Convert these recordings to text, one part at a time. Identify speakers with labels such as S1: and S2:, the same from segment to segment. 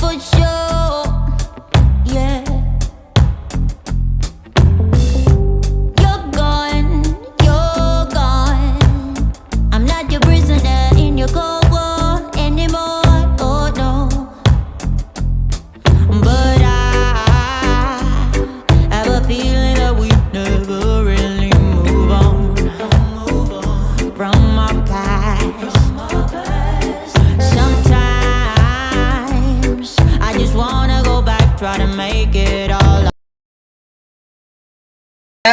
S1: for sure. Yeah. You're gone, you're gone. I'm not your prisoner in your cold war anymore. Oh no. But I have a feeling that we never really move on from our past. Sometimes I just wanna go back, try to make it all.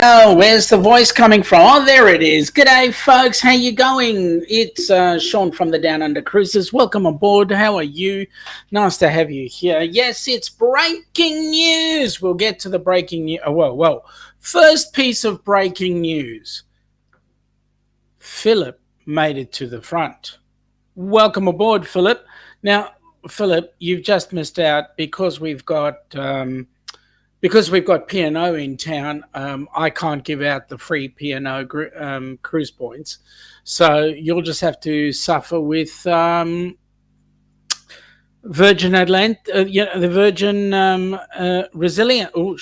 S2: Oh, where's the voice coming from? Oh, there it is. G'day, folks. How you going? It's Sean from the Down Under Cruises. Welcome aboard. How are you? Nice to have you here. Yes, it's breaking news. We'll get to the breaking news. Well, first piece of breaking news. Philip made it to the front. Welcome aboard, Philip. Now, Philip, you've just missed out because we've got P&O in town. I can't give out the free P&O cruise points, so you'll just have to suffer with Virgin Atlantic, the Virgin Resilient. Oh,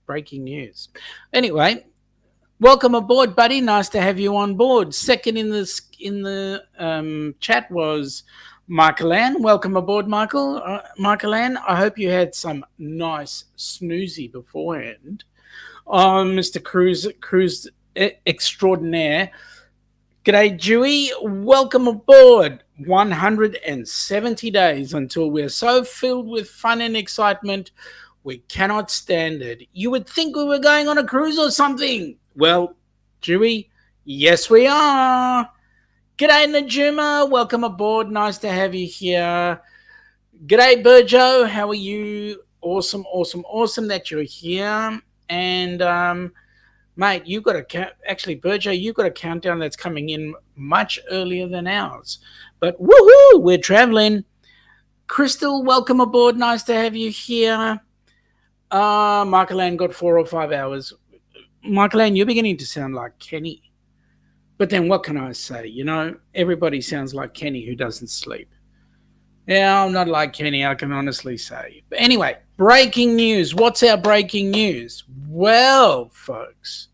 S2: breaking news. Anyway, welcome aboard, buddy. Nice to have you on board. Second in the chat was Michael Ann. Welcome aboard, Michael. Michael Ann, I hope you had some nice snoozy beforehand. Mr. Cruise Extraordinaire. G'day, Dewey. Welcome aboard. 170 days until we're so filled with fun and excitement, we cannot stand it. You would think we were going on a cruise or something. Well, Dewey, yes, we are. G'day, Najuma. Welcome aboard. Nice to have you here. G'day, Burjo. How are you? Awesome that you're here. And, mate, you've got actually, Burjo, you've got a countdown that's coming in much earlier than ours. But woohoo, we're traveling. Crystal, welcome aboard. Nice to have you here. Michael Ann got 4 or 5 hours. Michael Ann, you're beginning to sound like Kenny. But then what can I say? You know, everybody sounds like Kenny who doesn't sleep. Yeah, I'm not like Kenny, I can honestly say. But anyway, breaking news. What's our breaking news? Well, folks,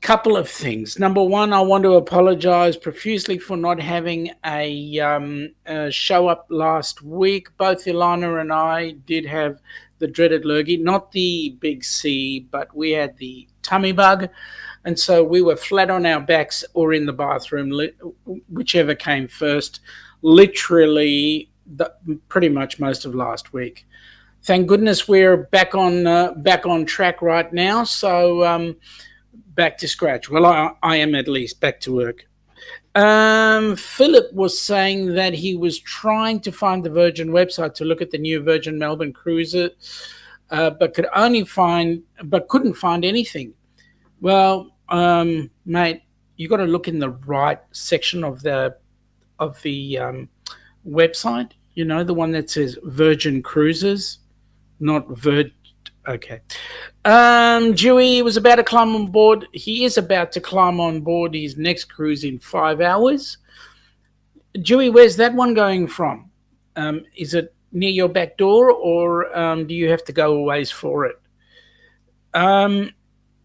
S2: couple of things. Number one, I want to apologize profusely for not having a show up last week. Both Ilana and I did have the dreaded lurgy, not the big C, but we had the tummy bug. And so we were flat on our backs or in the bathroom, whichever came first, literally pretty much most of last week. Thank goodness we're back on track right now. So back to scratch. Well, I am at least back to work. Philip was saying that he was trying to find the Virgin website to look at the new Virgin Melbourne cruises, but couldn't find anything. Well, mate, you got to look in the right section of the website. You know, the one that says Virgin Cruises, not Okay. Dewey was about to climb on board. He is about to climb on board his next cruise in 5 hours. Dewey, where's that one going from? Is it near your back door, or do you have to go a ways for it?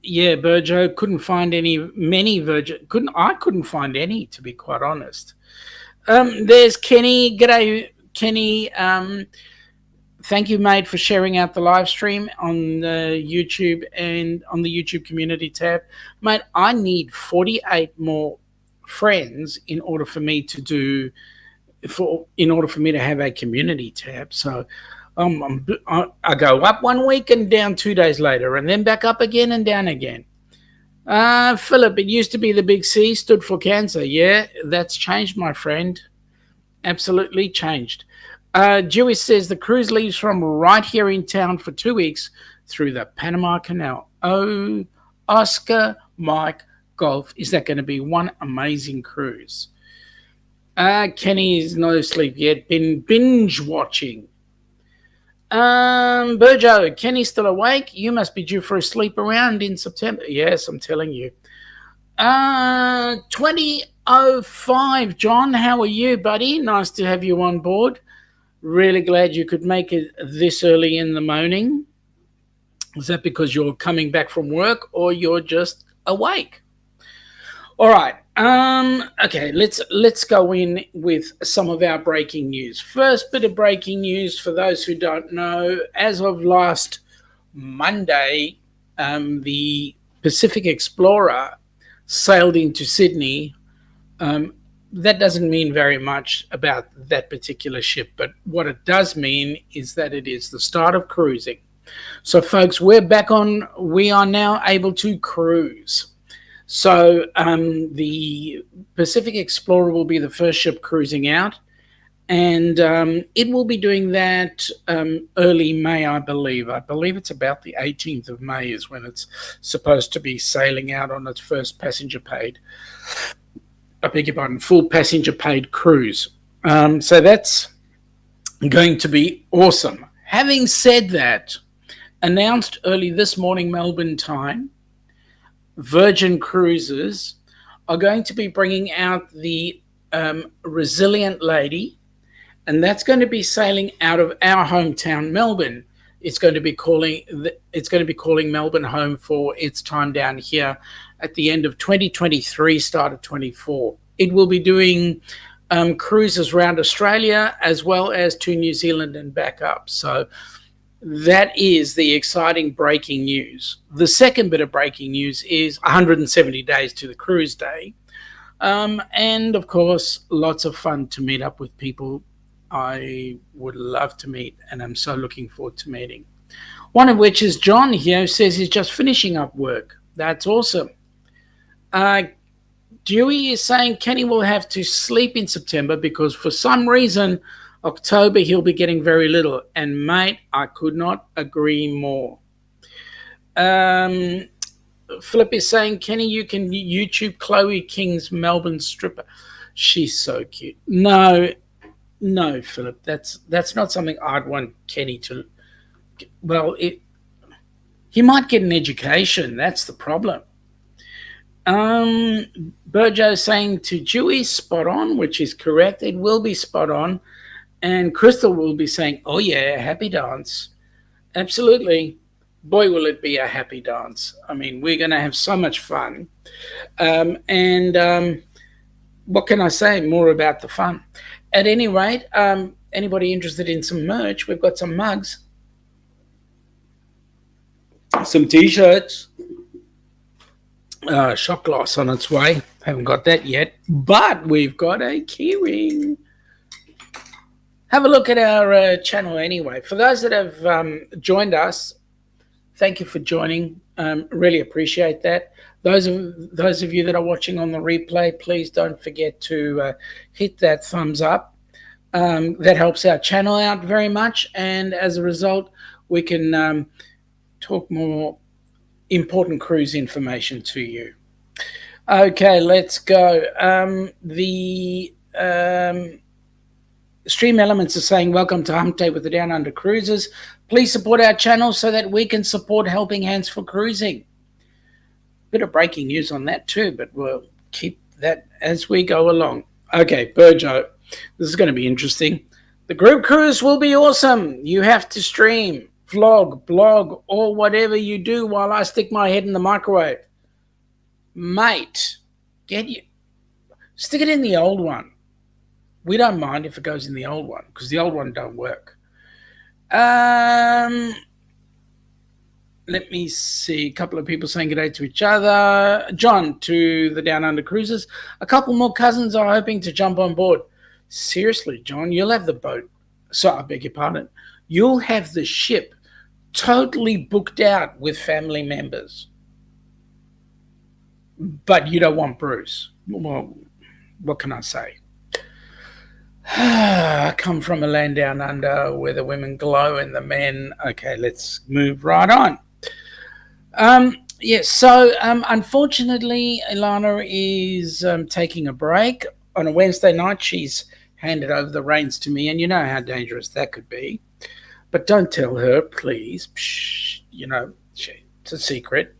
S2: Yeah, Burjo, couldn't find many Virgin. I couldn't find any, to be quite honest. There's Kenny. G'day, Kenny. Thank you, mate, for sharing out the live stream on the YouTube and on the YouTube community tab. Mate, I need 48 more friends in order for me to have a community tab. So I go up 1 week and down 2 days later, and then back up again and down again. Philip, it used to be the big C stood for cancer. Yeah, that's changed, my friend. Absolutely changed. Dewey says the cruise leaves from right here in town for 2 weeks through the Panama Canal. Oh, Oscar, Mike, Golf. Is that going to be one amazing cruise? Kenny is no asleep yet. Been binge watching. Burjo, Kenny's still awake? You must be due for a sleep around in September. Yes, I'm telling you. 2005, John, how are you, buddy? Nice to have you on board. Really glad you could make it this early in the morning. Is that because you're coming back from work or you're just awake? All right. Okay, let's go in with some of our breaking news. First bit of breaking news for those who don't know, as of last Monday, the Pacific Explorer sailed into Sydney. That doesn't mean very much about that particular ship, but what it does mean is that it is the start of cruising. So, folks, we are now able to cruise. So the Pacific Explorer will be the first ship cruising out, and it will be doing that early May, I believe. I believe it's about the 18th of May is when it's supposed to be sailing out on its first full passenger paid cruise. So that's going to be awesome. Having said that, announced early this morning Melbourne time, Virgin Cruises are going to be bringing out the Resilient Lady, and that's going to be sailing out of our hometown, Melbourne. It's going to be calling Melbourne home for its time down here at the end of 2023, start of 24. It will be doing cruises around Australia as well as to New Zealand and back up. So that is the exciting breaking news. The second bit of breaking news is 170 days to the cruise day. And of course, lots of fun to meet up with people I would love to meet, and I'm so looking forward to meeting. One of which is John here, who says he's just finishing up work. That's awesome. Dewey is saying Kenny will have to sleep in September because for some reason October he'll be getting very little. And mate, I could not agree more. Philip is saying, Kenny, you can YouTube Chloe King's Melbourne stripper. She's so cute. No, Philip, that's not something I'd want Kenny to. Well, he might get an education. That's the problem. Burjo saying to Dewey, spot on, which is correct. It will be spot on. And Crystal will be saying, oh yeah, happy dance. Absolutely. Boy, will it be a happy dance. I mean, we're going to have so much fun. And what can I say more about the fun? At any rate, anybody interested in some merch, we've got some mugs, some T-shirts, shot glass on its way. Haven't got that yet, but we've got a keyring. Have a look at our channel anyway. For those that have joined us, thank you for joining. Really appreciate that. Those of you that are watching on the replay, please don't forget to hit that thumbs up. That helps our channel out very much, and as a result, we can talk more important cruise information to you. Okay, let's go. The Stream Elements are saying, welcome to Humpday with the Down Under Cruises. Please support our channel so that we can support Helping Hands for Cruising. Bit of breaking news on that too, but we'll keep that as we go along. Okay, Burjo, this is going to be interesting. The group cruise will be awesome. You have to stream, vlog, blog, or whatever you do while I stick my head in the microwave. Mate, stick it in the old one. We don't mind if it goes in the old one because the old one don't work. Let me see. A couple of people saying good day to each other. John to the Down Under Cruises. A couple more cousins are hoping to jump on board. Seriously, John, you'll have the boat. So I beg your pardon. You'll have the ship totally booked out with family members. But you don't want Bruce. Well, what can I say? I come from a land down under where the women glow and the men. Okay, let's move right on. So unfortunately, Ilana is taking a break. On a Wednesday night, she's handed over the reins to me, and you know how dangerous that could be. But don't tell her, please. Psh, it's a secret.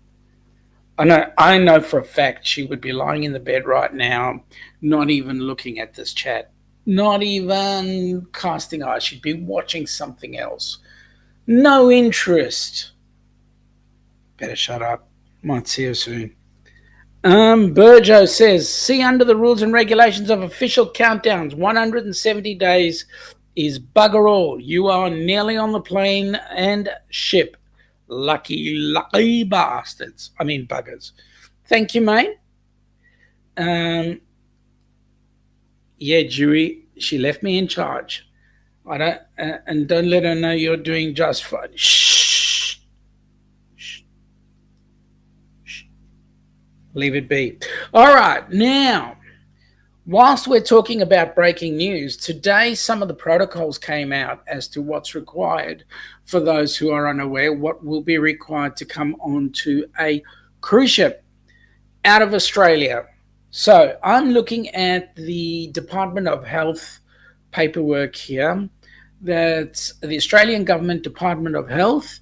S2: I know for a fact she would be lying in the bed right now, not even looking at this chat. Not even casting eyes. She'd be watching something else. No interest. Better shut up. Might see her soon. Burjo says, see under the rules and regulations of official countdowns, 170 days is bugger all. You are nearly on the plane and ship. Lucky bastards. I mean buggers. Thank you, mate. Yeah, Dewey, she left me in charge. I don't, and don't let her know you're doing just fine. Shh. Shh. Shh. Leave it be. All right, now, whilst we're talking about breaking news, today some of the protocols came out as to what's required for those who are unaware, what will be required to come onto a cruise ship out of Australia. So I'm looking at the Department of Health paperwork here. That's the Australian Government Department of Health,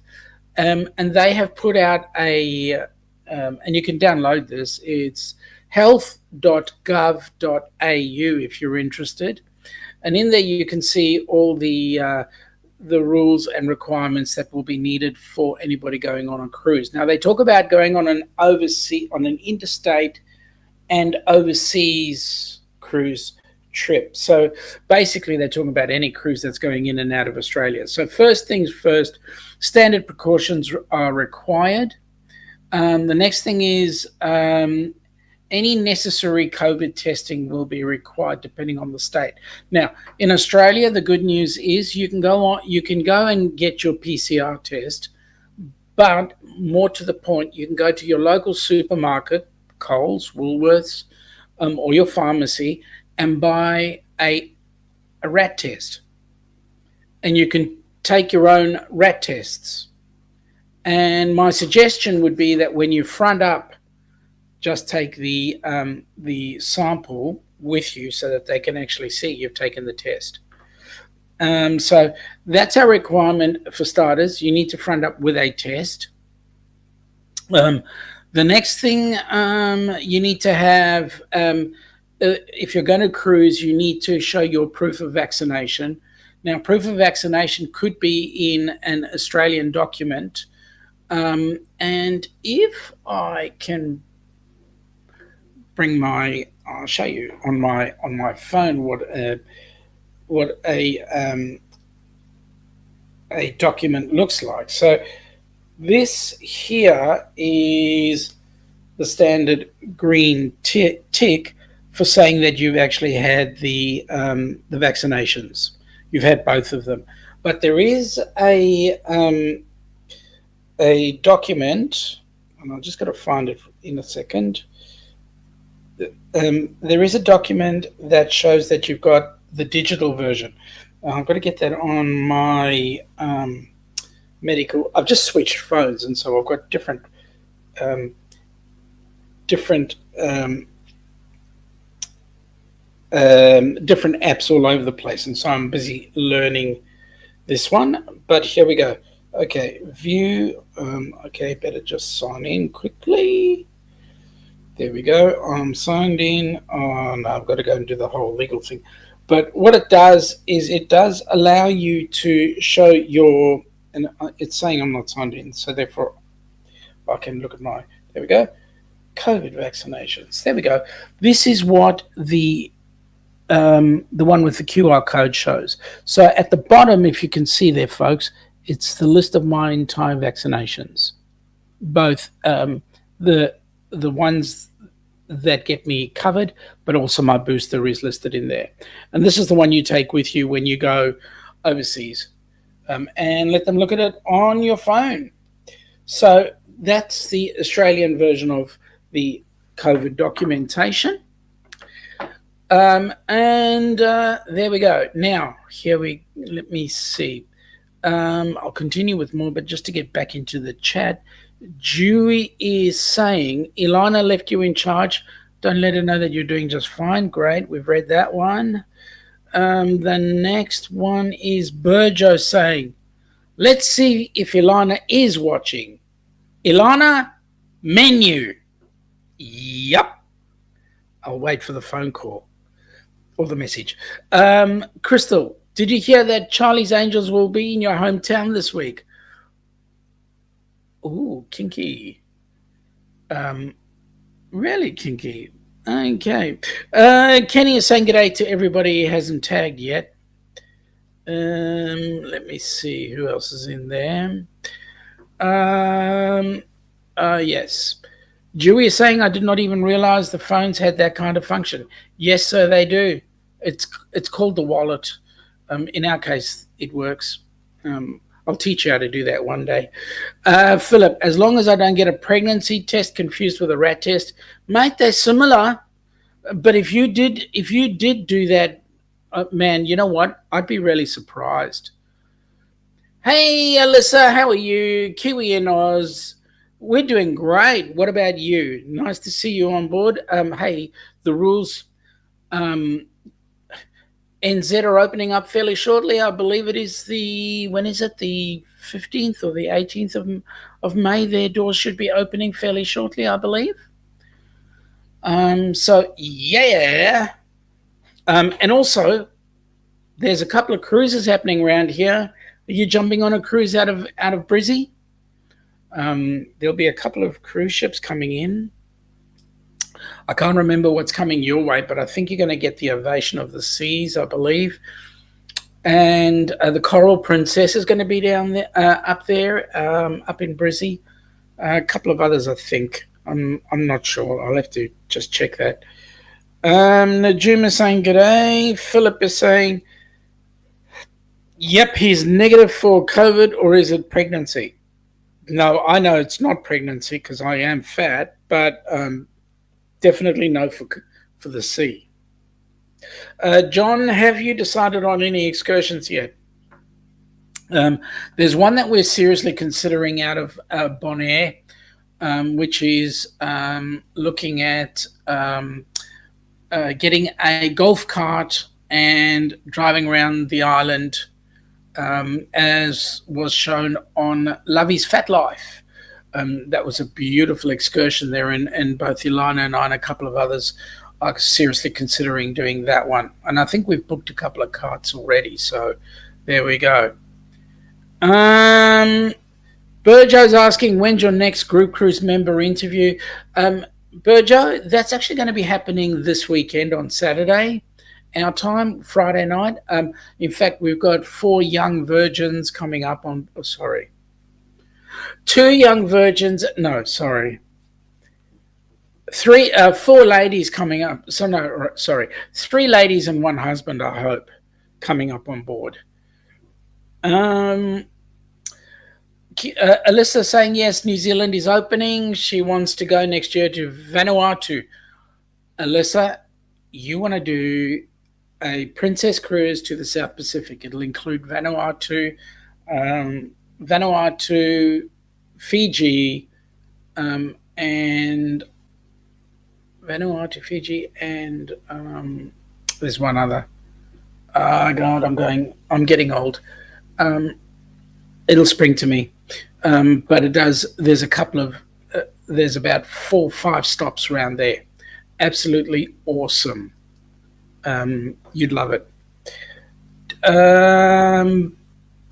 S2: and they have put out a, and you can download this, it's health.gov.au if you're interested. And in there you can see all the rules and requirements that will be needed for anybody going on a cruise. Now they talk about going on an interstate and overseas cruise trip. So basically they're talking about any cruise that's going in and out of Australia. So first things first, standard precautions are required. The next thing is any necessary COVID testing will be required depending on the state. Now, in Australia, the good news is you can go and get your PCR test, but more to the point, you can go to your local supermarket, Coles, Woolworths, or your pharmacy, and buy a rat test. And you can take your own rat tests. And my suggestion would be that when you front up, just take the sample with you so that they can actually see you've taken the test. So that's our requirement for starters. You need to front up with a test. The next thing you need to have, if you're going to cruise, you need to show your proof of vaccination. Now, proof of vaccination could be in an Australian document. And if I can bring I'll show you on my phone what a document looks like. So this here is the standard green tick for saying that you've actually had the vaccinations. You've had both of them. But there is a document, and I'll just got to find it in a second. There is a document that shows that you've got the digital version. I've got to get that on my medical. I've just switched phones, and so I've got different apps all over the place, and so I'm busy learning this one. But here we go. Okay, view. Okay, better just sign in quickly. There we go. I'm signed in. Oh, no, I've got to go and do the whole legal thing. But what it does is it does allow you to show your, and it's saying I'm not signed in, so therefore I can look at my, there we go, COVID vaccinations. There we go. This is what the one with the QR code shows. So at the bottom, if you can see there, folks, it's the list of my entire vaccinations, both the ones that get me covered, but also my booster is listed in there. And this is the one you take with you when you go overseas, and let them look at it on your phone. So that's the Australian version of the COVID documentation. And there we go. Now, let me see. I'll continue with more, but just to get back into the chat, Dewey is saying, Ilana left you in charge. Don't let her know that you're doing just fine. Great, we've read that one. The next one is Burjo saying, let's see if Ilana is watching. Ilana, menu. Yup. I'll wait for the phone call. or the message. Crystal, did you hear that Charlie's Angels will be in your hometown this week? Ooh, kinky. Really kinky. Okay. Kenny is saying g'day to everybody he hasn't tagged yet. Let me see who else is in there. Yes. Dewey is saying I did not even realize the phones had that kind of function. Yes, sir, they do. It's called the wallet. In our case, it works. I'll teach you how to do that one day. Philip, as long as I don't get a pregnancy test confused with a rat test, mate, they're similar. But if you did do that, man, you know what? I'd be really surprised. Hey, Alyssa, how are you? Kiwi and Oz. We're doing great. What about you? Nice to see you on board. Hey, the rules NZ are opening up fairly shortly. I believe it is when is it? The 15th or the 18th of May. Their doors should be opening fairly shortly, I believe. So yeah. And also, there's a couple of cruises happening around here. Are you jumping on a cruise out of Brizzy? There'll be a couple of cruise ships coming in. I can't remember what's coming your way, but I think you're going to get the Ovation of the Seas, I believe. And the Coral Princess is going to be down there, up in Brizzy. A couple of others, I think. I'm not sure. I'll have to just check that. Najum is saying g'day. Philip is saying, yep, he's negative for COVID, or is it pregnancy? No, I know it's not pregnancy because I am fat, but definitely no for the sea. John, have you decided on any excursions yet? There's one that we're seriously considering out of Bonaire, which is looking at getting a golf cart and driving around the island, as was shown on Lovey's Fat Life. That was a beautiful excursion there, and both Ilana and I and a couple of others are seriously considering doing that one. And I think we've booked a couple of carts already, so there we go. Burjo's asking, when's your next group cruise member interview? Burjo, that's actually going to be happening this weekend on Saturday, our time, Friday night. In fact, we've got 4 young virgins coming up on... Oh, sorry. 2 young virgins... No, sorry. 4 ladies coming up. So no, sorry. 3 ladies and 1 husband, I hope, coming up on board. Alyssa saying, yes, New Zealand is opening. She wants to go next year to Vanuatu. Alyssa, you want to do a princess cruise to the South Pacific. It'll include Vanuatu, Fiji, and Vanuatu, Fiji, and there's one other. God, I'm getting old. It'll spring to me. But it does, there's a couple of, there's about 4 or 5 stops around there. Absolutely awesome. You'd love it.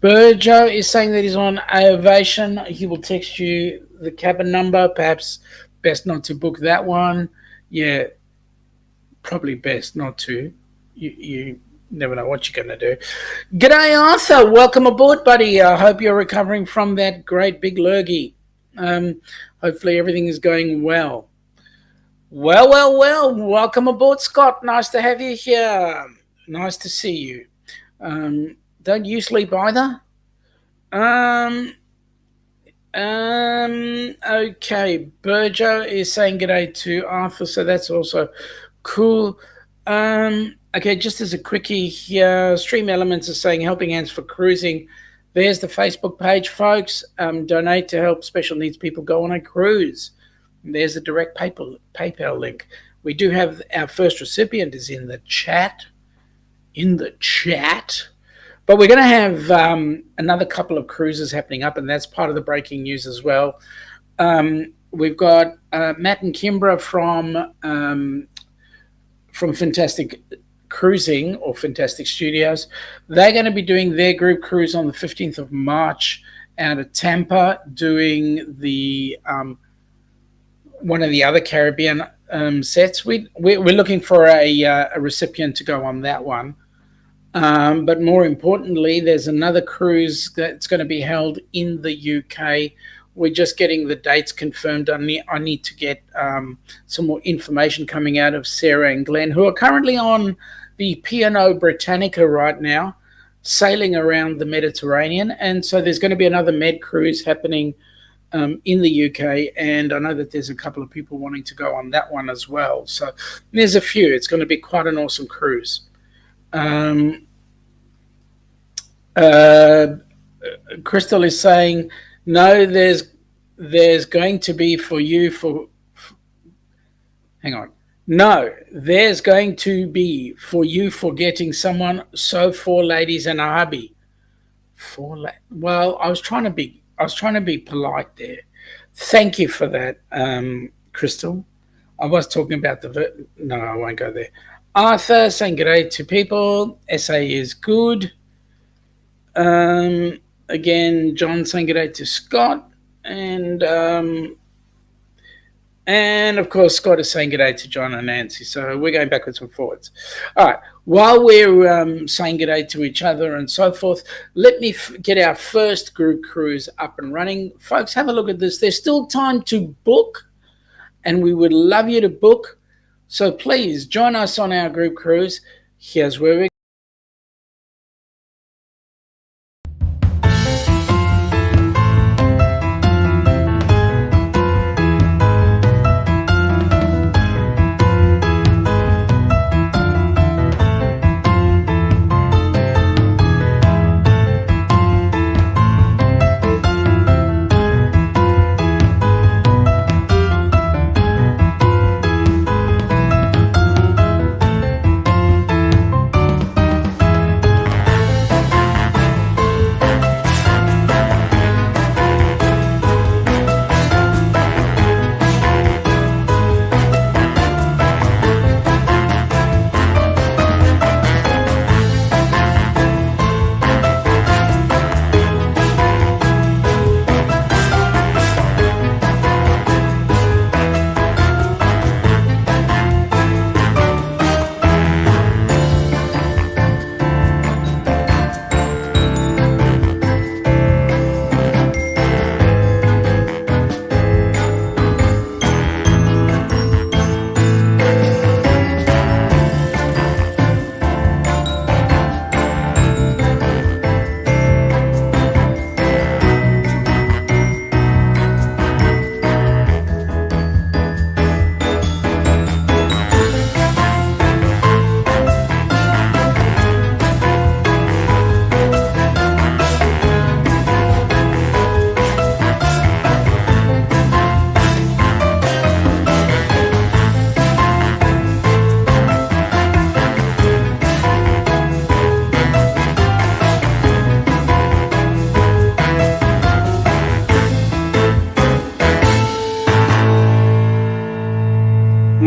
S2: Burjo is saying that he's on Ovation. He will text you the cabin number. Perhaps best not to book that one. Yeah, probably best not to. You never know what you're going to do. G'day, Arthur. Welcome aboard, buddy. I hope you're recovering from that great big lurgy. Hopefully everything is going well. Well. Welcome aboard, Scott. Nice to have you here. Nice to see you. Don't you sleep either? Okay. Burjo is saying g'day to Arthur, so that's also cool. Okay, just as a quickie here, Stream Elements is saying helping hands for cruising. There's the Facebook page, folks. Donate to help special needs people go on a cruise. There's the direct PayPal link. We do have our first recipient is in the chat. But we're going to have another couple of cruises happening up, and that's part of the breaking news as well. We've got Matt and Kimbra from Fantastic Cruising or Fantastic Studios. They're going to be doing their group cruise on the 15th of March out of Tampa, doing the one of the other Caribbean sets. We're looking for a recipient to go on that one. But more importantly, there's another cruise that's going to be held in the UK. We're just getting the dates confirmed. I need to get some more information coming out of Sarah and Glenn, who are currently on the P&O Britannica right now, sailing around the Mediterranean. And so there's going to be another Med cruise happening in the UK, and I know that there's a couple of people wanting to go on that one as well. So there's a few. It's going to be quite an awesome cruise. Crystal is saying, no, there's going to be for you for hang on. No, there's going to be for you for getting someone. So 4 ladies and a hubby. Well, I was trying to be polite there. Thank you for that, Crystal. I was talking about no, I won't go there. Arthur saying good day to people. SA is good. Again, John saying good day to Scott, and of course Scott is saying good day to John and Nancy. So we're going backwards and forwards. All right. While we're saying good day to each other and so forth, let me get our first group cruise up and running. Folks, have a look at this. There's still time to book, and we would love you to book. So please join us on our group cruise. Here's where we're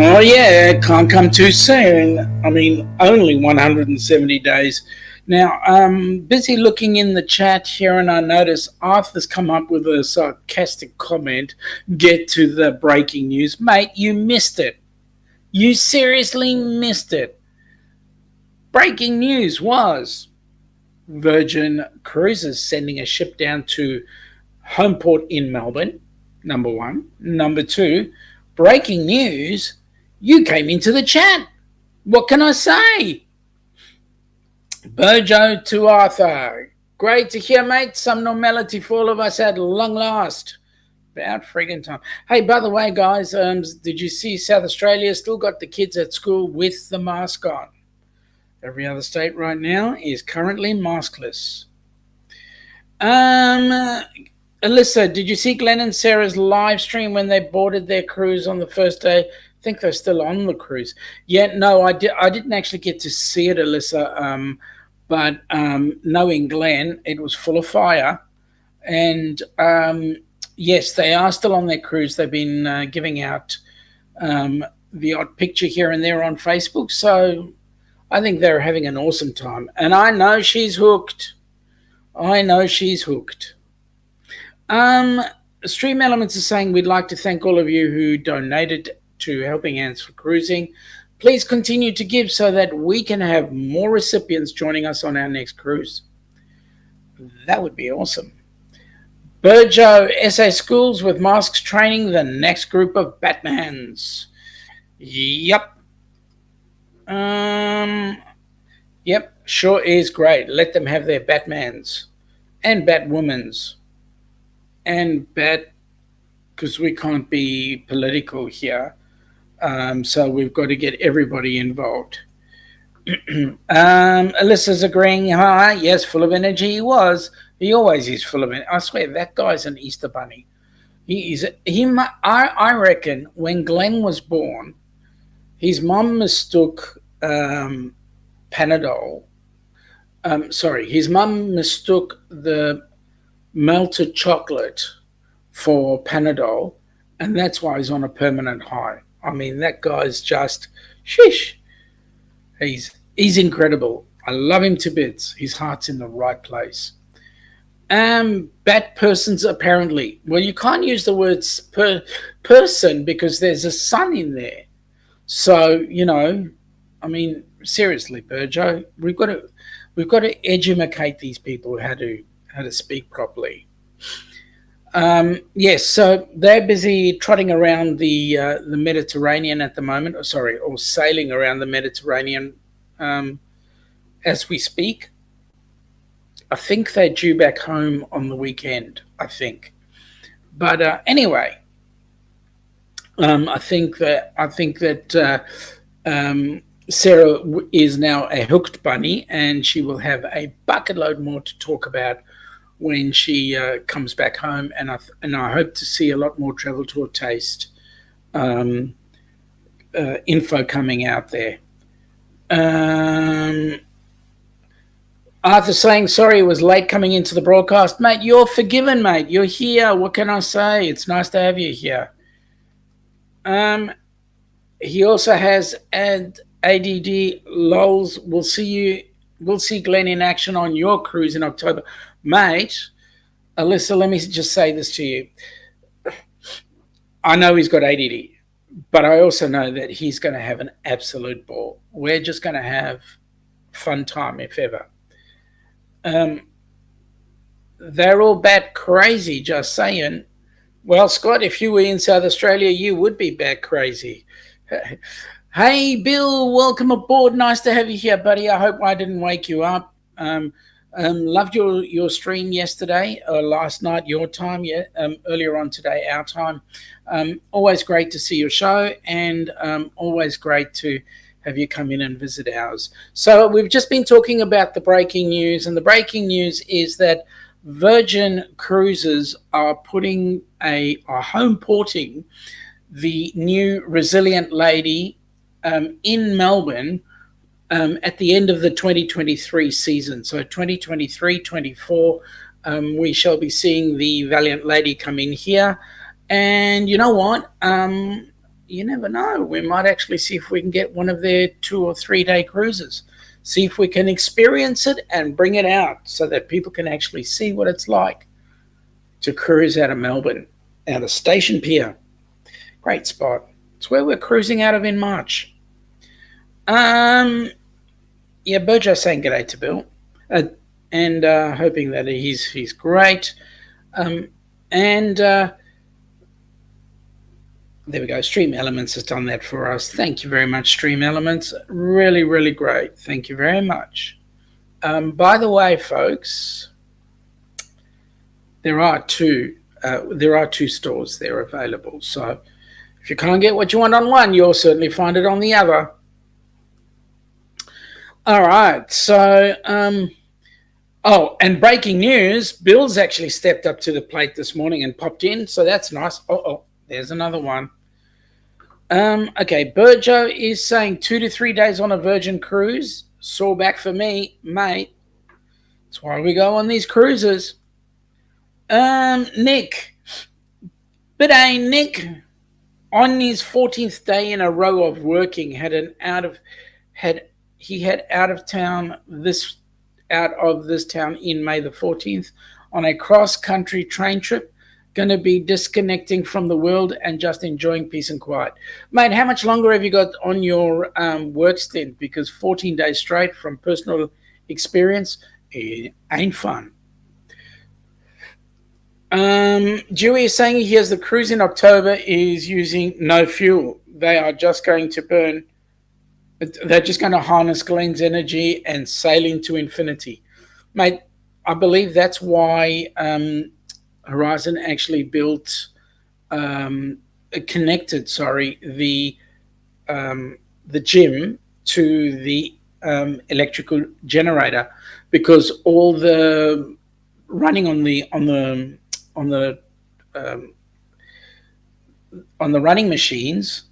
S2: Oh yeah, it can't come too soon. I mean, only 170 days. Now, I'm busy looking in the chat here, and I notice Arthur's come up with a sarcastic comment. Get to the breaking news. Mate, you missed it. You seriously missed it. Breaking news was Virgin Cruises sending a ship down to Homeport in Melbourne, number one. Number two, breaking news, you came into the chat. What can I say? Bojo to Arthur. Great to hear, mate. Some normality for all of us at long last. About friggin' time. Hey, by the way, guys, did you see South Australia still got the kids at school with the mask on? Every other state right now is currently maskless. Alyssa, did you see Glenn and Sarah's live stream when they boarded their cruise on the first day? I think they're still on the cruise. Yeah, no, I didn't actually get to see it, Alyssa. But knowing Glenn, it was full of fire. And yes, they are still on their cruise. They've been giving out the odd picture here and there on Facebook. So I think they're having an awesome time. And I know she's hooked. I know she's hooked. Stream Elements is saying we'd like to thank all of you who donated to Helping Hands for Cruising. Please continue to give so that we can have more recipients joining us on our next cruise. That would be awesome. Burjo SA Schools with masks training the next group of Batmans. Yep. Yep, sure is great. Let them have their Batmans and Batwomans and because we can't be political here. So we've got to get everybody involved. Alyssa's agreeing. Hi, yes, full of energy. He was. He always is full of energy. I swear that guy's an Easter bunny. I reckon when Glenn was born, his mum mistook Panadol. His mum mistook the melted chocolate for Panadol, and that's why he's on a permanent high. I mean, that guy's just sheesh. He's incredible. I love him to bits. His heart's in the right place. Bat persons apparently. Well, you can't use the words person because there's a son in there. So, I mean, seriously, Burjo, we've got to educate these people how to speak properly. Yes, so they're busy trotting around the Mediterranean at the moment, or sailing around the Mediterranean as we speak. I think they're due back home on the weekend, I think. But anyway, I think that Sarah is now a hooked bunny, and she will have a bucket load more to talk about when she comes back home. And I hope to see a lot more Travel Tour Taste info coming out there. Arthur saying, sorry, it was late coming into the broadcast. Mate, you're forgiven, mate. You're here. What can I say? It's nice to have you here. He also has ADD lols. We'll see Glenn in action on your cruise in October. Mate, Alyssa, let me just say this to you. I know he's got ADD, but I also know that he's going to have an absolute ball. We're just going to have fun time, if ever. They're all bat crazy, just saying. Well, Scott, if you were in South Australia, you would be bat crazy. Hey, Bill, welcome aboard. Nice to have you here, buddy. I hope I didn't wake you up. Loved your stream yesterday, or last night, your time, earlier on today, our time. Always great to see your show, and always great to have you come in and visit ours. So we've just been talking about the breaking news, and the breaking news is that Virgin Cruises are home porting the new Resilient Lady in Melbourne at the end of the 2023 season. So 2023-24, we shall be seeing the Valiant Lady come in here. And you know what? You never know. We might actually see if we can get one of their 2 or 3 day cruises. See if we can experience it and bring it out so that people can actually see what it's like to cruise out of Melbourne, out of Station Pier. Great spot. It's where we're cruising out of in March. Burjo saying g'day to Bill, and hoping that he's great. There we go. Stream Elements has done that for us. Thank you very much, Stream Elements. Really, really great. Thank you very much. By the way, folks, there are two stores there available. So if you can't get what you want on one, you'll certainly find it on the other. All right. So, and breaking news, Bill's actually stepped up to the plate this morning and popped in. So that's nice. There's another one. Okay, Burjo is saying 2 to 3 days on a Virgin cruise. Sore back for me, mate. That's why we go on these cruises. Nick. Nick, on his 14th day in a row of working, had he head out of this town in May the 14th on a cross-country train trip. Going to be disconnecting from the world and just enjoying peace and quiet. Mate, how much longer have you got on your work stint? Because 14 days straight from personal experience, it ain't fun. Dewey is saying he has the cruise in October is using no fuel. They are just going to burn. They're just going to harness Glenn's energy and sail into infinity. Mate, I believe that's why Horizon actually connected the gym to the electrical generator, because all the running on the running machines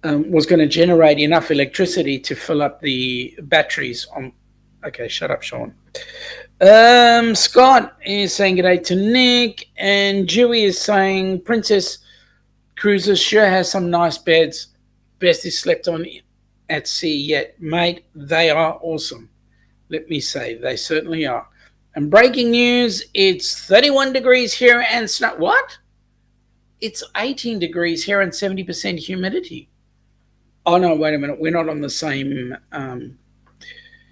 S2: was going to generate enough electricity to fill up the batteries on. Okay, shut up, Sean. Scott is saying good day to Nick, and Dewey is saying Princess Cruises sure has some nice beds. Best is slept on at sea yet. Mate, they are awesome. Let me say, they certainly are. And breaking news, it's 31 degrees here and snow. What? It's 18 degrees here and 70% humidity. Oh, no, wait a minute. We're not on the same...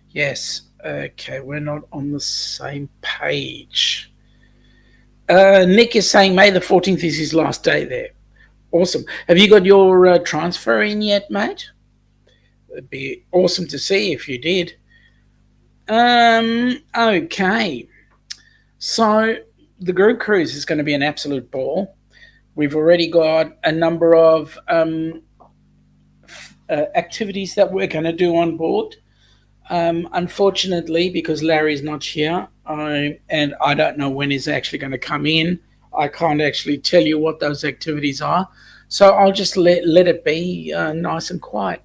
S2: yes. Okay, we're not on the same page. Nick is saying May the 14th is his last day there. Awesome. Have you got your transfer in yet, mate? It'd be awesome to see if you did. Okay. So the group cruise is going to be an absolute ball. We've already got a number of activities that we're going to do on board. Unfortunately, because Larry's not here, and I don't know when he's actually going to come in, I can't actually tell you what those activities are. So I'll just let it be nice and quiet.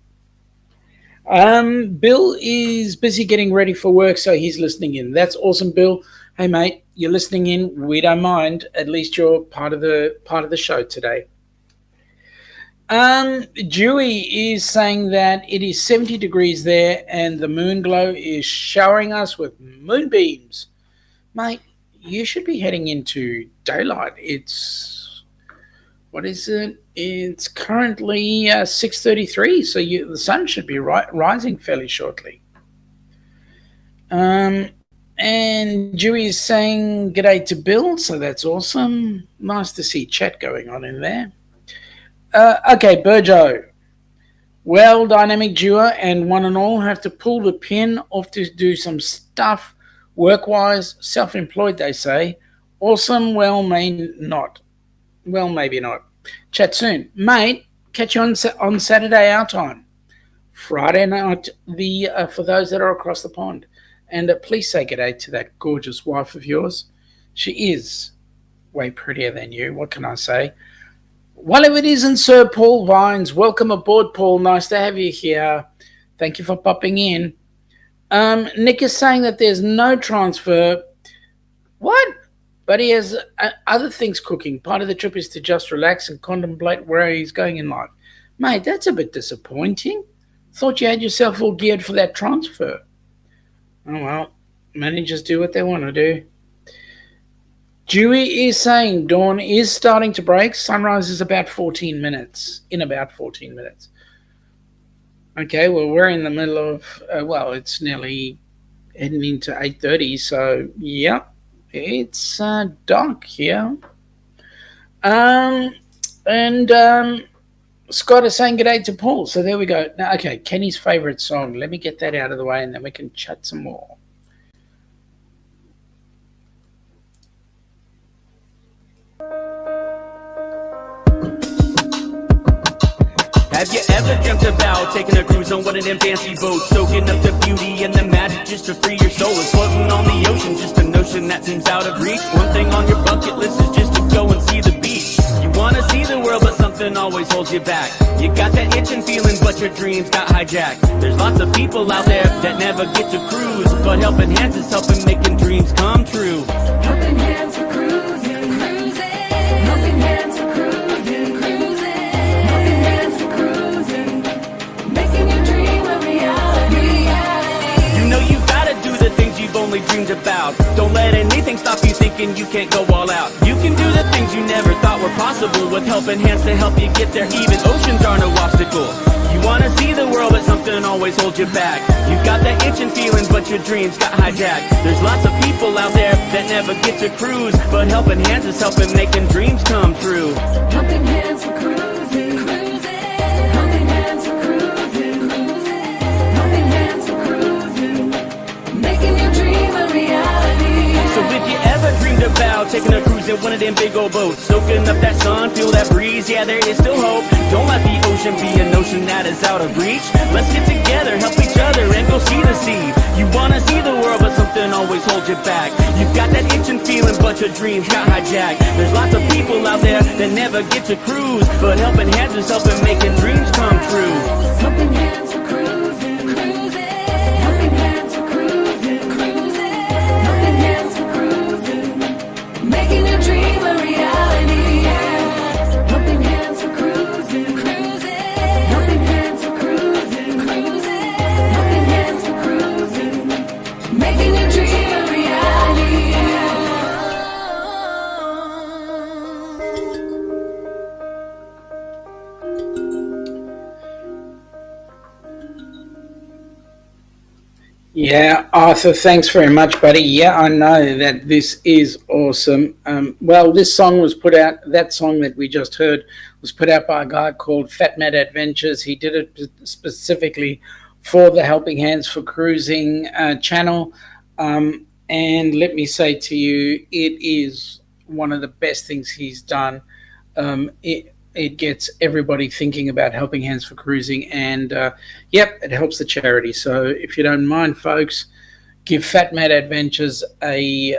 S2: Bill is busy getting ready for work, so he's listening in. That's awesome, Bill. Hey, mate, you're listening in. We don't mind. At least you're part of the show today. Dewey is saying that it is 70 degrees there and the moon glow is showering us with moonbeams. Mate, you should be heading into daylight. What is it? It's currently 6:33, so the sun should be rising fairly shortly. And Dewey is saying g'day to Bill, so that's awesome. Nice to see chat going on in there. Okay, Burjo. Well, dynamic duo and one and all have to pull the pin off to do some stuff work-wise. Self-employed, they say. Awesome, well, maybe not. Well, maybe not. Chat soon. Mate, catch you on Saturday our time. Friday night for those that are across the pond. And please say g'day to that gorgeous wife of yours. She is way prettier than you. What can I say? Well, if it isn't Sir Paul Vines, welcome aboard, Paul. Nice to have you here. Thank you for popping in. Nick is saying that there's no transfer. What? But he has other things cooking. Part of the trip is to just relax and contemplate where he's going in life. Mate, that's a bit disappointing. Thought you had yourself all geared for that transfer. Oh, well, managers do what they want to do. Dewey is saying dawn is starting to break. Sunrise is about 14 minutes. In about 14 minutes. Okay, well, we're in the middle of, it's nearly heading into 8:30. So, yeah, it's dark here. Scott is saying g'day to Paul. So there we go. Now, okay, Kenny's favorite song. Let me get that out of the way and then we can chat some more.
S3: Have you ever dreamt about taking a cruise on one of them fancy boats, soaking up the beauty and the magic just to free your soul, and floating on the ocean, just a notion that seems out of reach? One thing on your bucket list is just to go and see the beach. You wanna see the world, but something always holds you back. You got that itching feeling, but your dreams got hijacked. There's lots of people out there that never get to cruise, but Helping Hands is helping making dreams come true.
S4: Helping Hands for cruising, cruising. Helping Hands for cruising, cruising. Helping Hands for cruising, making your dream a reality.
S3: let anything stop you thinking you can't go all out. You can do the things you never thought were possible with helping hands to help you get there. Even oceans are no obstacle. You wanna see the world, but something always holds you back. You've got that itching feelings, but your dreams got hijacked. There's lots of people out there that never get to cruise, but helping hands is helping making dreams come true.
S4: Helping hands for cruising, helping hands for cruising, helping hands for cruising, making your dream a reality.
S3: So if you ever dreamed about taking a cruise in one of them big old boats, soaking up that sun, feel that breeze, yeah, there is still hope. Don't let the ocean be an ocean that is out of reach. Let's get together, help each other, and go see the sea. You wanna see the world, but something always holds you back. You've got that itching feeling, but your dreams got hijacked. There's lots of people out there that never get to cruise, but helping hands is helping making dreams come true.
S4: Helping hands for cruising, helping hands for cruising, helping hands for cruising, making your dream a reality. Helping hands for cruising, helping hands for cruising, helping hands for cruising, making your dream a reality.
S2: Yeah, Arthur, thanks very much, buddy. Yeah, I know that this is awesome. Well, this song was put out, that song that we just heard was put out by a guy called FatMat Adventures. He did it specifically for the Helping Hands for Cruising channel. And let me say to you, it is one of the best things he's done. It gets everybody thinking about Helping Hands for Cruising, and yep, it helps the charity. So if you don't mind, folks, give FatMat Adventures a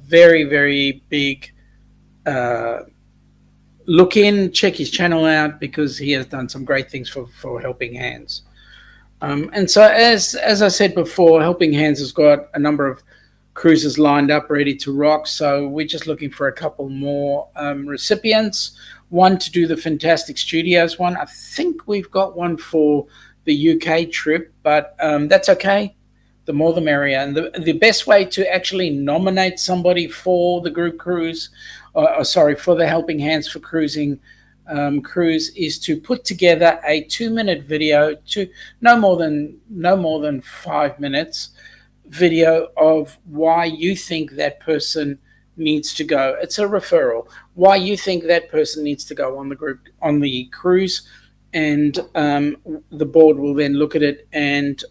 S2: very, very big look in. Check his channel out, because he has done some great things for Helping Hands. And so as I said before, Helping Hands has got a number of cruises lined up ready to rock. So we're just looking for a couple more recipients. One to do the Fantastic Studios one. I think we've got one for the UK trip, but that's okay. The more the merrier. And the best way to actually nominate somebody for the group cruise, for the Helping Hands for Cruising cruise, is to put together a 2-minute video, no more than 5 minutes video of why you think that person needs to go. It's a referral. Why you think that person needs to go on the cruise, and the board will then look at it and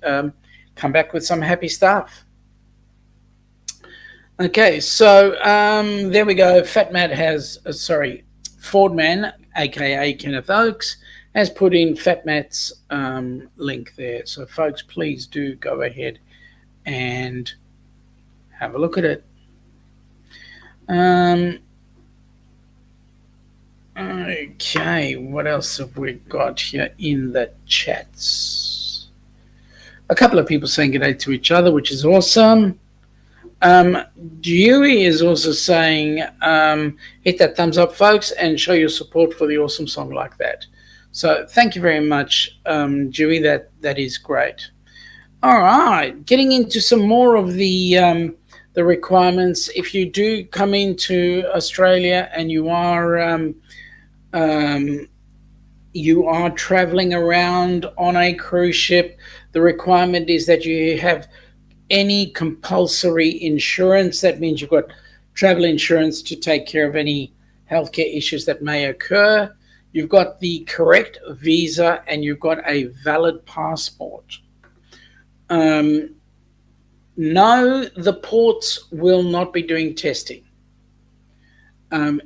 S2: come back with some happy stuff. Okay, so there we go. FatMat has, Fordman, aka Kenneth Oakes, has put in FatMat's link there. So folks, please do go ahead and have a look at it. Okay, what else have we got here in the chats? A couple of people saying good day to each other, which is awesome. Dewey is also saying, hit that thumbs up, folks, and show your support for the awesome song like that. So thank you very much, Dewey. That is great. All right, getting into some more of the requirements. If you do come into Australia and you are traveling around on a cruise ship, the requirement is that you have any compulsory insurance. That means you've got travel insurance to take care of any healthcare issues that may occur. You've got the correct visa, and you've got a valid passport. No, the ports will not be doing testing.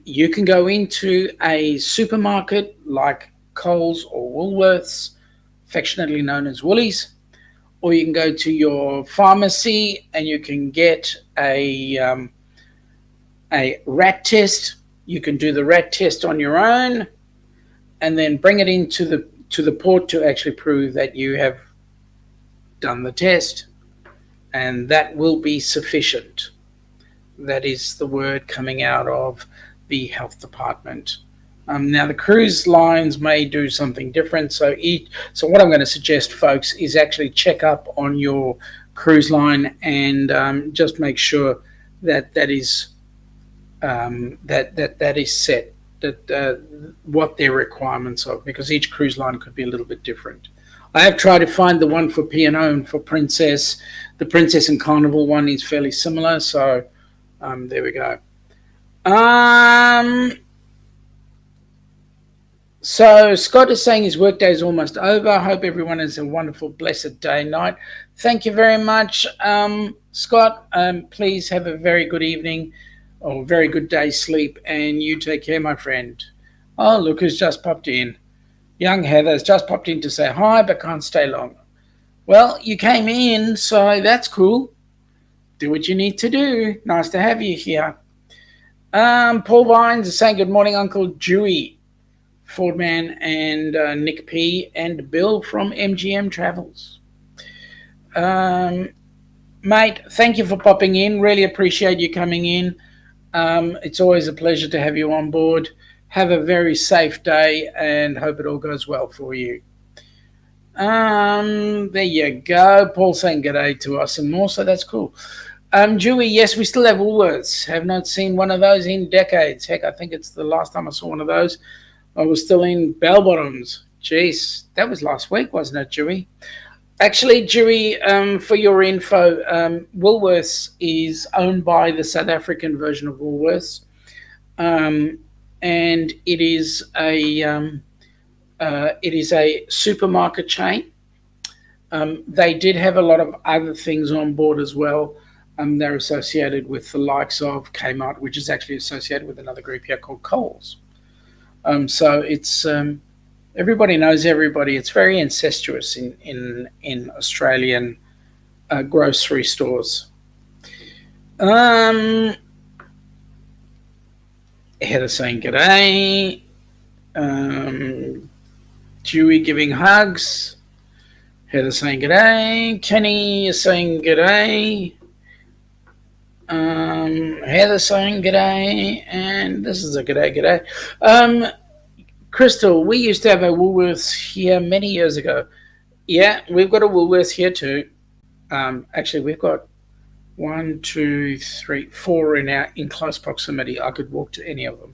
S2: You can go into a supermarket like Coles or Woolworths, affectionately known as Woolies, or you can go to your pharmacy and you can get a rat test. You can do the rat test on your own and then bring it into the port to actually prove that you have done the test, and that will be sufficient. That is the word coming out of the health department. Now, the cruise lines may do something different. So what I'm going to suggest, folks, is actually check up on your cruise line and just make sure that is that is set, that what their requirements are, because each cruise line could be a little bit different. I have tried to find the one for P&O and for Princess. The Princess and Carnival one is fairly similar, so there we go. So Scott is saying his workday is almost over. I hope everyone has a wonderful, blessed day and night. Thank you very much, Scott. Please have a very good evening or very good day's sleep, and you take care, my friend. Oh, look who's just popped in. Young Heather's just popped in to say hi, but can't stay long. Well, you came in, so that's cool. Do what you need to do. Nice to have you here. Paul Vines is saying good morning, Uncle Dewey, Fordman, and Nick P, and Bill from MGM Travels. Mate, thank you for popping in. Really appreciate you coming in. It's always a pleasure to have you on board. Have a very safe day and hope it all goes well for you. There you go. Paul saying g'day to us and more, so that's cool. Dewey, yes, we still have Woolworths. Have not seen one of those in decades. Heck, I think it's the last time I saw one of those. I was still in bell bottoms. Jeez, that was last week, wasn't it, Dewey? Actually, Dewey, for your info, Woolworths is owned by the South African version of Woolworths, and it is a supermarket chain. They did have a lot of other things on board as well. They're associated with the likes of Kmart, which is actually associated with another group here called Coles. So it's everybody knows everybody. It's very incestuous in Australian grocery stores. Heather saying g'day. Dewey giving hugs. Heather saying g'day. Kenny is saying g'day. Heather saying g'day, and this is a g'day. Crystal, we used to have a Woolworths here many years ago. Yeah, we've got a Woolworths here too. Actually, we've got 1, 2, 3, 4 in close proximity. I could walk to any of them.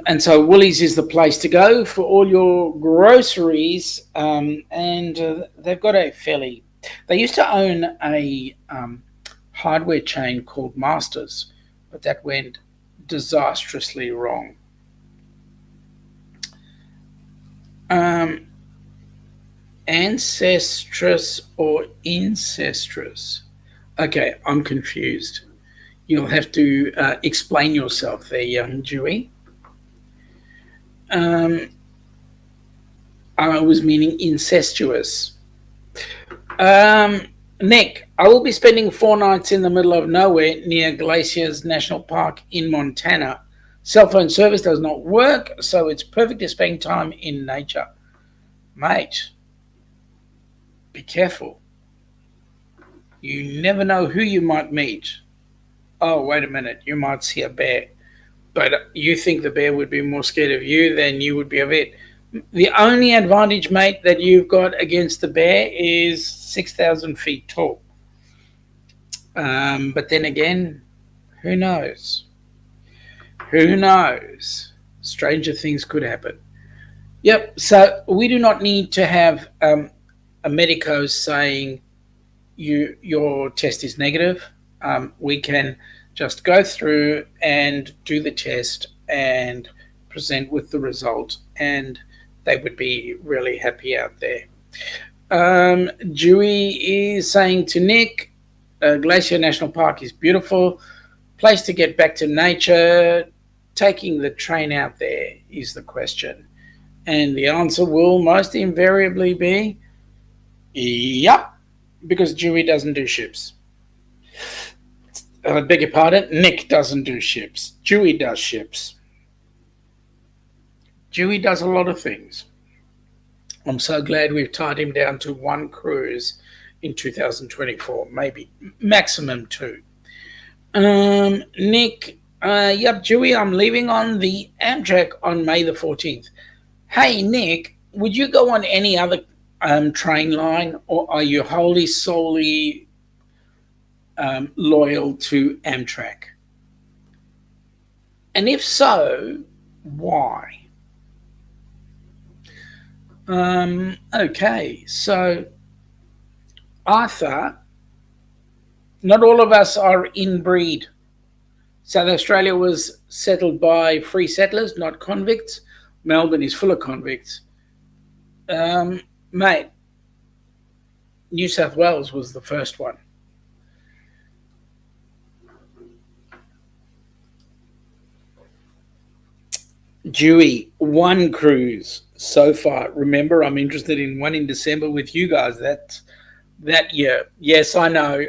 S2: And so Woolies is the place to go for all your groceries. And they've got a fairly... They used to own a hardware chain called Masters, but that went disastrously wrong. Ancestress or incestress? Okay, I'm confused. You'll have to explain yourself there, young Dewey. I was meaning incestuous. Nick, I will be spending 4 nights in the middle of nowhere near Glaciers National Park in Montana. Cell phone service does not work, so it's perfect to spend time in nature. Mate, be careful. You never know who you might meet. Oh, wait a minute, you might see a bear. But you think the bear would be more scared of you than you would be of it. The only advantage, mate, that you've got against the bear is 6,000 feet tall. But then again, who knows? Who knows? Stranger things could happen. Yep, so we do not need to have a medico saying your test is negative. We can just go through and do the test and present with the result, and they would be really happy out there. Dewey is saying to Nick, Glacier National Park is beautiful. Place to get back to nature. Taking the train out there is the question. And the answer will most invariably be, yep, because Dewey doesn't do ships. I beg your pardon, Nick doesn't do ships. Dewey does ships. Dewey does a lot of things. I'm so glad we've tied him down to 1 cruise in 2024, maybe maximum 2. Nick, yep, Dewey, I'm leaving on the Amtrak on May the 14th. Hey, Nick, would you go on any other train line, or are you wholly, solely loyal to Amtrak? And if so, why? Okay, so Arthur, not all of us are inbreed. South Australia was settled by free settlers, not convicts. Melbourne is full of convicts. Mate, New South Wales was the first one. Dewey, one cruise so far. Remember, I'm interested in one in December with you guys. That year. Yes, I know.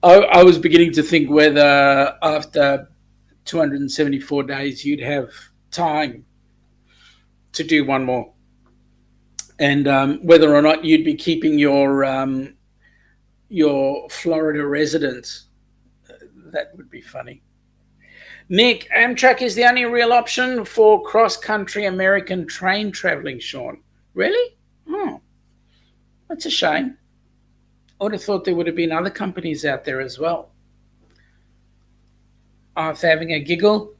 S2: I was beginning to think whether after 274 days you'd have time to do one more, and whether or not you'd be keeping your Florida residence. That would be funny. Nick, Amtrak is the only real option for cross-country American train traveling, Sean. Really? Oh, that's a shame. I would have thought there would have been other companies out there as well. Arthur having a giggle.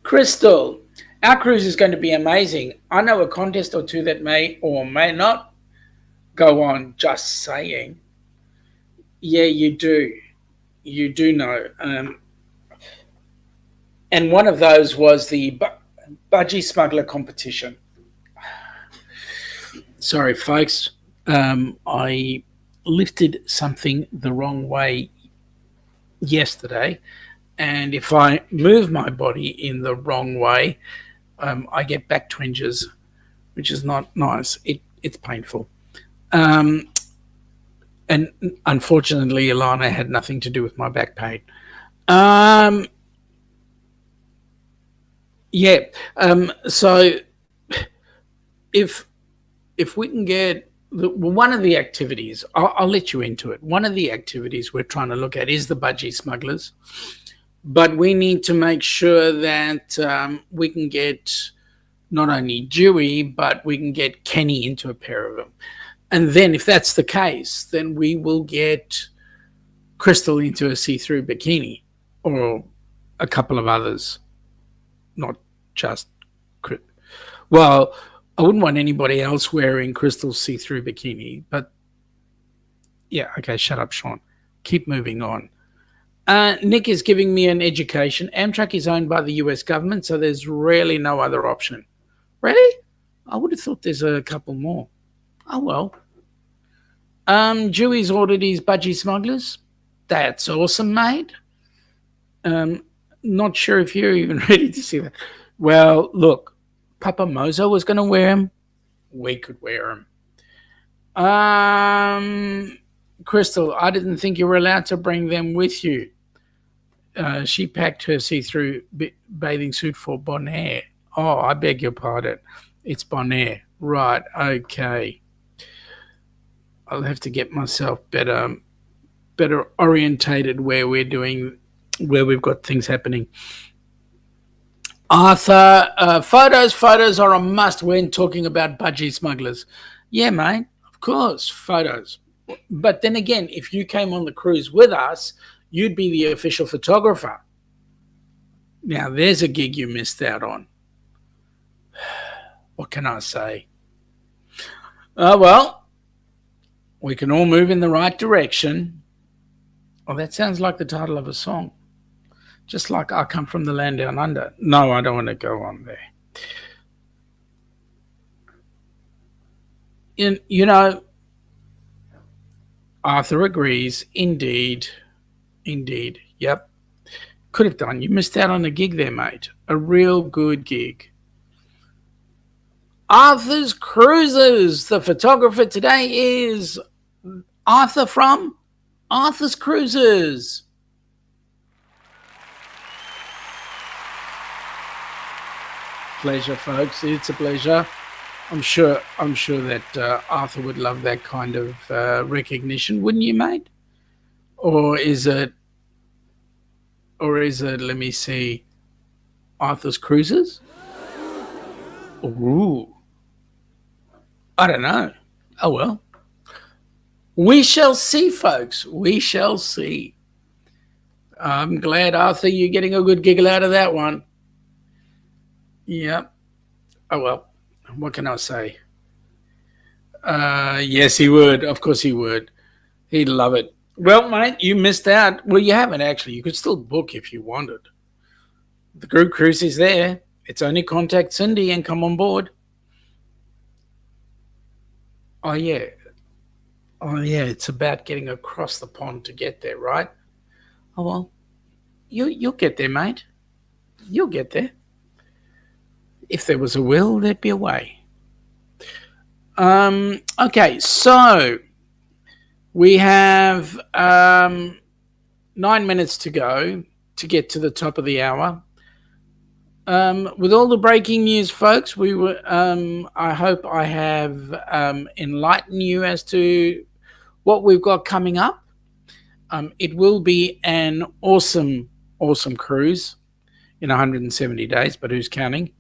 S2: Crystal, our cruise is going to be amazing. I know a contest or two that may or may not go on, just saying. Yeah, you do. You do know. And one of those was the budgie smuggler competition. Sorry, folks. I lifted something the wrong way yesterday. And if I move my body in the wrong way, I get back twinges, which is not nice. It's painful. And unfortunately, Ilana had nothing to do with my back pain. So if we can get one of the activities, I'll let you into it. One of the activities we're trying to look at is the budgie smugglers, but we need to make sure that we can get not only Dewey, but we can get Kenny into a pair of them. And then if that's the case, then we will get Crystal into a see-through bikini or a couple of others, not just... Well, I wouldn't want anybody else wearing Crystal's see-through bikini, but yeah, okay, shut up, Sean. Keep moving on. Nick is giving me an education. Amtrak is owned by the US government, so there's really no other option. Really? I would have thought there's a couple more. Oh, well. Dewey's ordered his budgie smugglers. That's awesome, mate. Not sure if you're even ready to see that. Well, look, Papa Mozo was going to wear them. We could wear them. Crystal, I didn't think you were allowed to bring them with you. She packed her see-through bathing suit for Bonaire. Oh, I beg your pardon. It's Bonaire. Right, okay. I'll have to get myself better orientated where we've got things happening. Arthur, photos are a must when talking about budgie smugglers. Yeah, mate, of course, photos. But then again, if you came on the cruise with us, you'd be the official photographer. Now, there's a gig you missed out on. What can I say? Well, we can all move in the right direction. Oh, that sounds like the title of a song. Just like I Come From the Land Down Under. No, I don't want to go on there. You know, Arthur agrees. Indeed. Yep. Could have done. You missed out on a gig there, mate. A real good gig. Arthur's Cruises. The photographer today is Arthur from Arthur's Cruises. Pleasure, folks. It's a pleasure. I'm sure that Arthur would love that kind of recognition, wouldn't you, mate? Or is it? Let me see. Arthur's Cruises. Ooh. I don't know. Oh, well. We shall see, folks. We shall see. I'm glad, Arthur, you're getting a good giggle out of that one. Yep. Oh, well. What can I say? Yes, he would. Of course he would. He'd love it. Well, mate, you missed out. Well, you haven't actually. You could still book if you wanted. The group cruise is there. It's only contact Cindy and come on board. Oh, yeah. Oh, yeah. It's about getting across the pond to get there, right? Oh, well. You'll get there, mate. You'll get there. If there was a will, there'd be a way. Okay, so we have 9 minutes to go to get to the top of the hour. With all the breaking news, folks, I hope I have enlightened you as to what we've got coming up. It will be an awesome cruise in 170 days, but who's counting?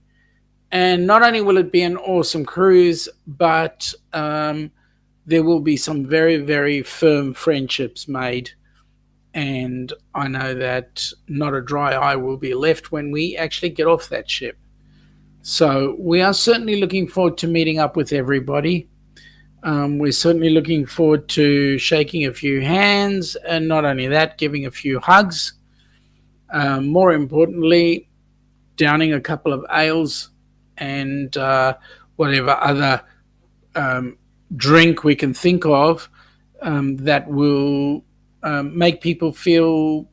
S2: And not only will it be an awesome cruise, but there will be some very, very firm friendships made. And I know that not a dry eye will be left when we actually get off that ship. So we are certainly looking forward to meeting up with everybody. We're certainly looking forward to shaking a few hands, and not only that, giving a few hugs. More importantly, downing a couple of ales and whatever other drink we can think of that will make people feel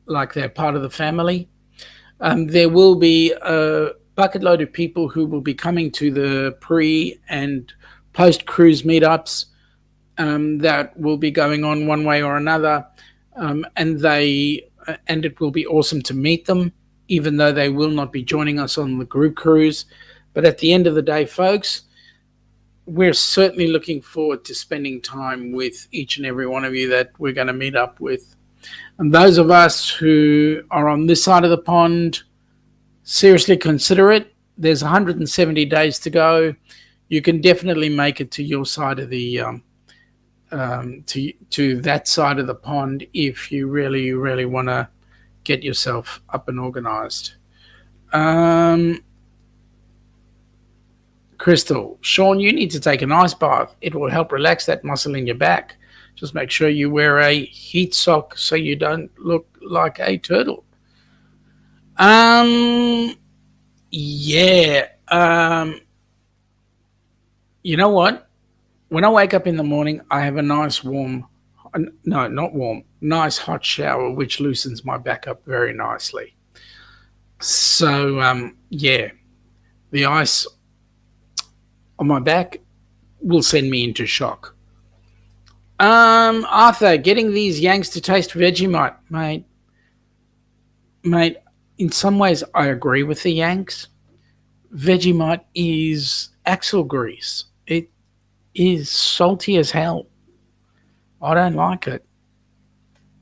S2: like they're part of the family. There will be a bucket load of people who will be coming to the pre and post-cruise meetups that will be going on one way or another, and it will be awesome to meet them, even though they will not be joining us on the group cruise. But at the end of the day, folks, we're certainly looking forward to spending time with each and every one of you that we're going to meet up with. And those of us who are on this side of the pond, seriously consider it. There's 170 days to go. You can definitely make it to your side of the to that side of the pond if you really, really want to get yourself up and organized. Crystal, Sean, you need to take an ice bath. It will help relax that muscle in your back. Just make sure you wear a heat sock so you don't look like a turtle. Yeah. You know what? When I wake up in the morning, I have a nice nice hot shower, which loosens my back up very nicely. So, yeah, the ice on my back will send me into shock. Arthur, getting these Yanks to taste Vegemite, mate, in some ways I agree with the Yanks. Vegemite is axle grease. It is salty as hell. I don't like it.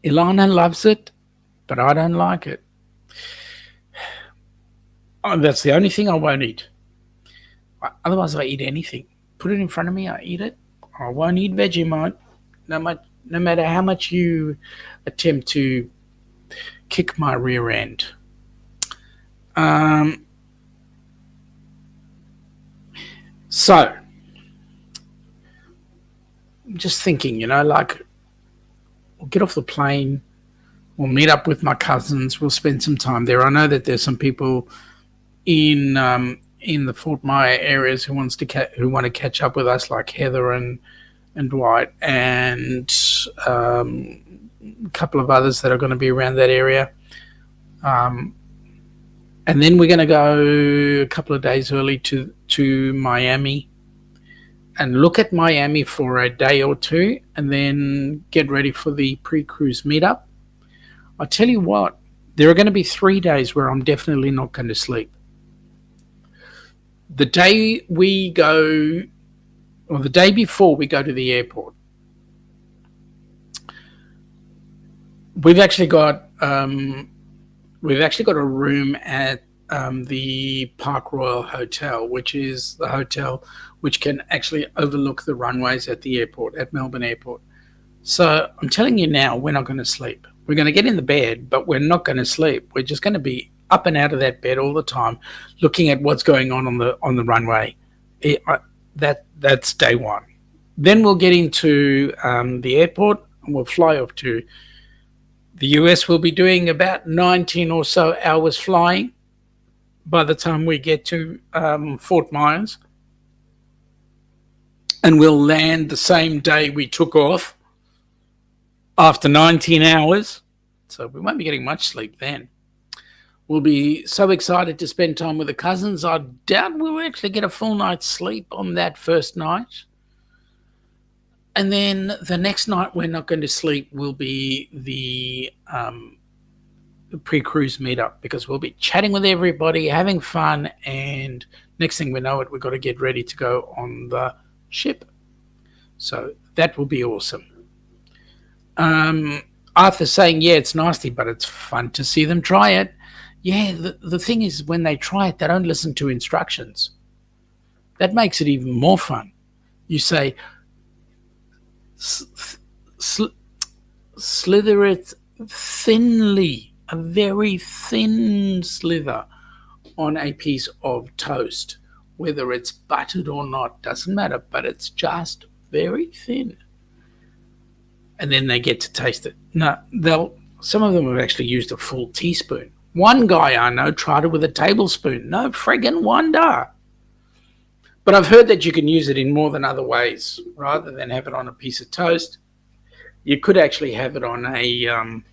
S2: Ilana loves it, but I don't like it. Oh, that's the only thing I won't eat. Otherwise, I eat anything. Put it in front of me, I eat it. I won't eat Vegemite, no matter how much you attempt to kick my rear end. So, I'm just thinking, like, we'll get off the plane, we'll meet up with my cousins, we'll spend some time there. I know that there's some people in the Fort Myer areas who want to catch up with us, like Heather and Dwight, and a couple of others that are going to be around that area. And then we're going to go a couple of days early to Miami and look at Miami for a day or two, and then get ready for the pre-cruise meetup. I'll tell you what, there are going to be 3 days where I'm definitely not going to sleep. The day the day before we go to the airport, we've actually got a room at the Park Royal Hotel, which is the hotel which can actually overlook the runways at the airport, at Melbourne Airport. So I'm telling you now, we're not going to sleep. We're going to get in the bed, but we're not going to sleep. We're just going to be up and out of that bed all the time, looking at what's going on the runway. That's day one. Then we'll get into the airport and we'll fly off to the US. We'll be doing about 19 or so hours flying by the time we get to Fort Myers. And we'll land the same day we took off after 19 hours. So we won't be getting much sleep then. We'll be so excited to spend time with the cousins. I doubt we'll actually get a full night's sleep on that first night. And then the next night we're not going to sleep will be the pre-cruise meetup, because we'll be chatting with everybody, having fun, and next thing we know it, we've got to get ready to go on the ship. So that will be awesome. Arthur's saying, yeah, it's nasty, but it's fun to see them try it. Yeah, the thing is, when they try it, they don't listen to instructions. That makes it even more fun. You say, slither it thinly, a very thin slither on a piece of toast. Whether it's buttered or not, doesn't matter, but it's just very thin. And then they get to taste it. No, some of them have actually used a full teaspoon. One guy I know tried it with a tablespoon. No friggin' wonder. But I've heard that you can use it in more than other ways. Rather than have it on a piece of toast, you could actually have it on in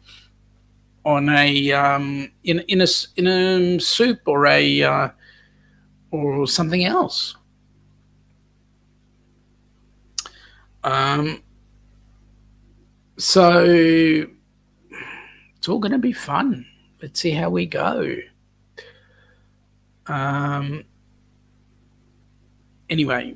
S2: a soup or something else. So it's all going to be fun. Let's see how we go. Anyway,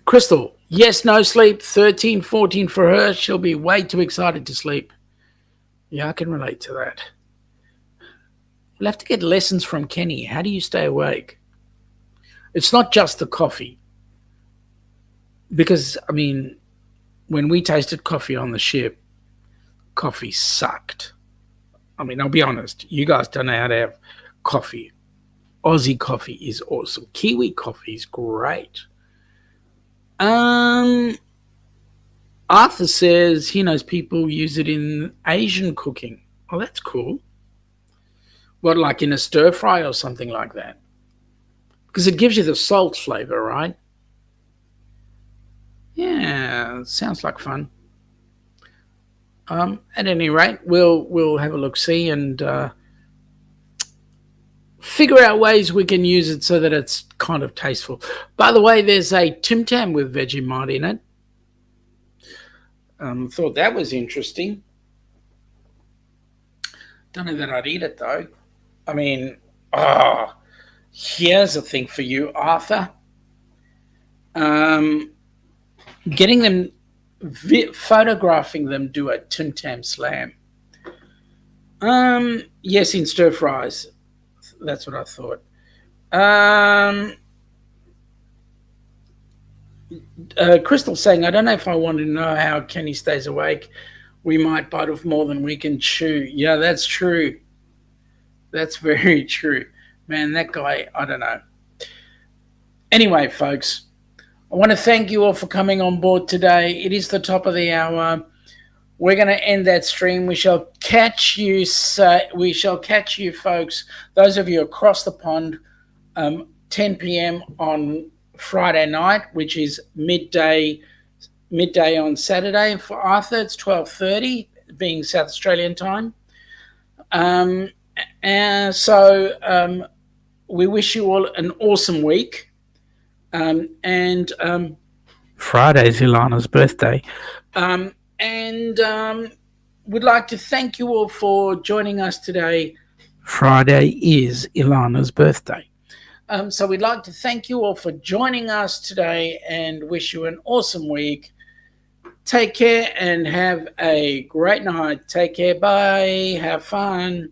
S2: Crystal, yes, no sleep, 13, 14 for her. She'll be way too excited to sleep. Yeah, I can relate to that. We'll have to get lessons from Kenny. How do you stay awake? It's not just the coffee. Because, I mean, when we tasted coffee on the ship, coffee sucked. I mean, I'll be honest. You guys don't know how to have coffee. Aussie coffee is awesome. Kiwi coffee is great. Arthur says he knows people use it in Asian cooking. Oh, that's cool. What, like in a stir fry or something like that? Because it gives you the salt flavor, right? Yeah, sounds like fun. At any rate, we'll have a look-see and figure out ways we can use it so that it's kind of tasteful. By the way, there's a Tim Tam with Vegemite in it. Thought that was interesting. Don't know that I'd eat it, though. I mean, here's a thing for you, Arthur. Getting them, photographing them do a Tim Tam slam. Yes, in stir fries. That's what I thought. Crystal saying, I don't know if I want to know how Kenny stays awake. We might bite off more than we can chew. Yeah, that's true. That's very true. Man, that guy, I don't know. Anyway, folks, I want to thank you all for coming on board today. It is the top of the hour. We're going to end that stream. We shall catch you, folks. Those of you across the pond, 10 p.m. on Friday night, which is midday on Saturday. And for Arthur, it's 12:30, being South Australian time. So we wish you all an awesome week. And Friday's Ilana's birthday. And we'd like to thank you all for joining us today. Friday is Ilana's birthday. So we'd like to thank you all for joining us today and wish you an awesome week. Take care and have a great night. Take care. Bye. Have fun.